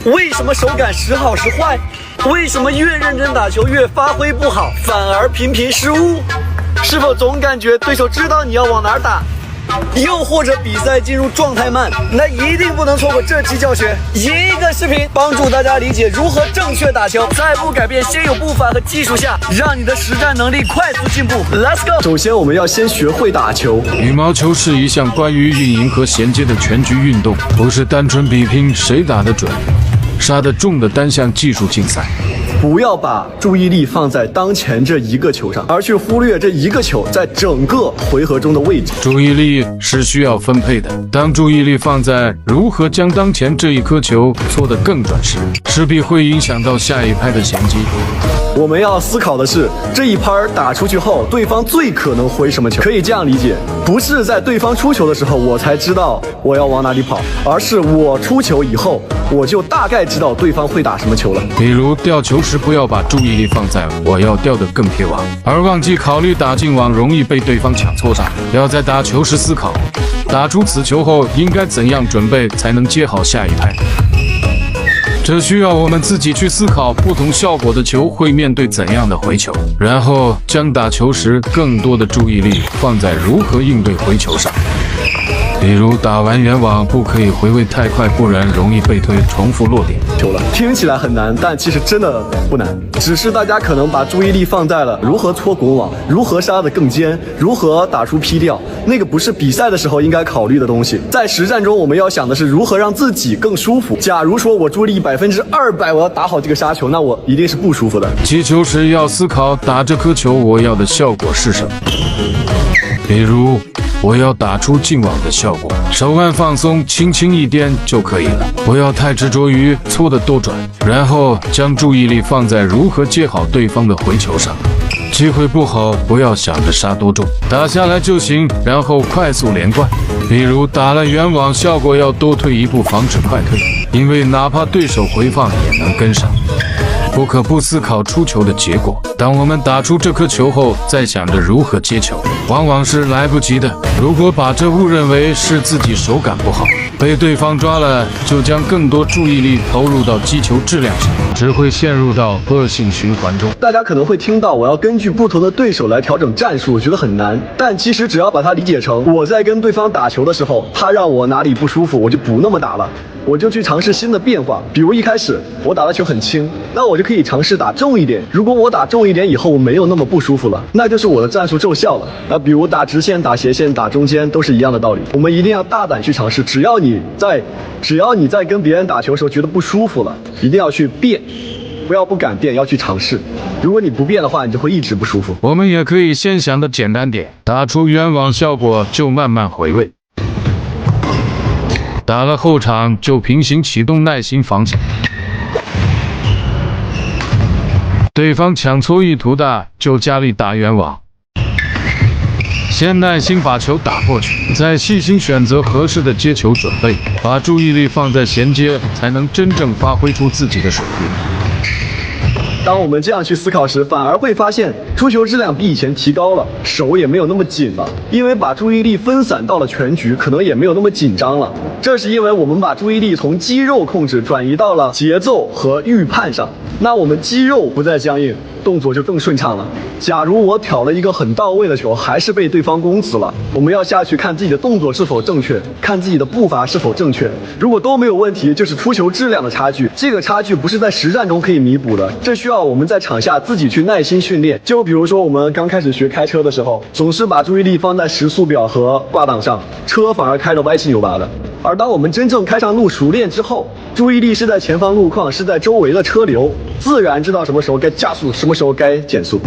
為什麼手感時好時壞？為什麼越認真打球越發揮不好，反而頻頻失誤？是否總感覺對手知道你要往哪兒打？又或者比賽進入狀態慢？那一定不能錯過這期教學，一個視頻幫助大家理解如何正確打球，在不改變先有步伐和技術下，讓你的實戰能力快速進步。Let's go！ 首先，我們要先學會打球。羽毛球是一項關於運營和銜接的全局運動，不是單純比拼誰打得準、殺得重的單項技術競賽。不要把注意力放在當前這一個球上，而去忽略這一個球在整個回合中的位置。注意力是需要分配的，當注意力放在如何將當前這一顆球搓得更準時，勢必會影響到下一拍的銜接。我們要思考的是，這一拍打出去後，對方最可能回什麼球？可以這樣理解，不是在對方出球的時候我才知道我要往哪裡跑，而是我出球以後，我就大概知道对方會打什麼球了。比如吊球時，不要把注意力放在我要吊得更貼網，而忘記考慮打進網容易被对方搶錯上。要在打球時思考，打出此球後應該怎樣準備才能接好下一拍。這需要我們自己去思考，不同效果的球會面對怎樣的回球，然後將打球時更多的注意力放在如何應對回球上。比如打完圓網不可以回位太快，不然容易被推重複落点。球了，聽起來很难，但其實真的不难，只是大家可能把注意力放在了如何搓滚網，如何杀得更尖，如何打出劈吊，那個不是比賽的時候應該考慮的東西。在實戰中，我們要想的是如何讓自己更舒服。假如說我注意力200%，我要打好這個殺球，那我一定是不舒服的。擊球時要思考打這顆球我要的效果是什麼，比如我要打出进網的效果，手腕放鬆，輕輕一顛就可以了，不要太執着於搓得多準，然後將注意力放在如何接好對方的回球上。機會不好，不要想着殺多重，打下來就行，然後快速連貫。比如打了圓網，效果要多退一步，防止快退，因為哪怕对手回放也能跟上。不可不思考出球的結果。當我們打出這顆球後，再想着如何接球，往往是來不及的。如果把這誤認為是自己手感不好，被對方抓了，就將更多注意力投入到擊球質量上，只會陷入到惡性循環中。大家可能會聽到我要根據不同的對手來調整戰術，我覺得很難。但其實只要把它理解成我在跟对方打球的時候，他讓我哪裡不舒服，我就不那麼打了。我就去嘗試新的變化，比如一開始我打的球很輕，那我就可以嘗試打重一點。如果我打重一點以后我沒有那麼不舒服了，那就是我的戰術奏效了。那比如打直線、打斜線、打中間都是一樣的道理。我們一定要大膽去嘗試，只要你在跟別人打球的時候覺得不舒服了，一定要去變，不要不敢變，要去嘗試。如果你不變的話，你就會一直不舒服。我們也可以先想的簡單點，打出圓網效果就慢慢回位。打了後場就平行啟動，耐心防守。對方搶搓意圖大，就加力打圓網。先耐心把球打過去，再細心選擇合適的接球準備，把注意力放在銜接，才能真正發揮出自己的水平。當我們這樣去思考時，反而會發現出球質量比以前提高了，手也沒有那麼緊了，因為把注意力分散到了全局，可能也沒有那麼緊張了。這是因為我們把注意力從肌肉控制轉移到了節奏和預判上，那我們肌肉不再僵硬，動作就更順暢了。假如我挑了一個很到位的球，還是被對方攻死了，我們要下去看自己的動作是否正確，看自己的步伐是否正確。如果都沒有問題，就是出球質量的差距。這個差距不是在實戰中可以彌補的，這需要我們在場下自己去耐心訓練。就比如說我們剛開始學開車的時候，總是把注意力放在时速表和掛檔上，車反而開得歪七扭八的。而當我們真正開上路熟練之後，注意力是在前方路況，是在周圍的車流，自然知道什麼時候該加速，什麼時候該減速。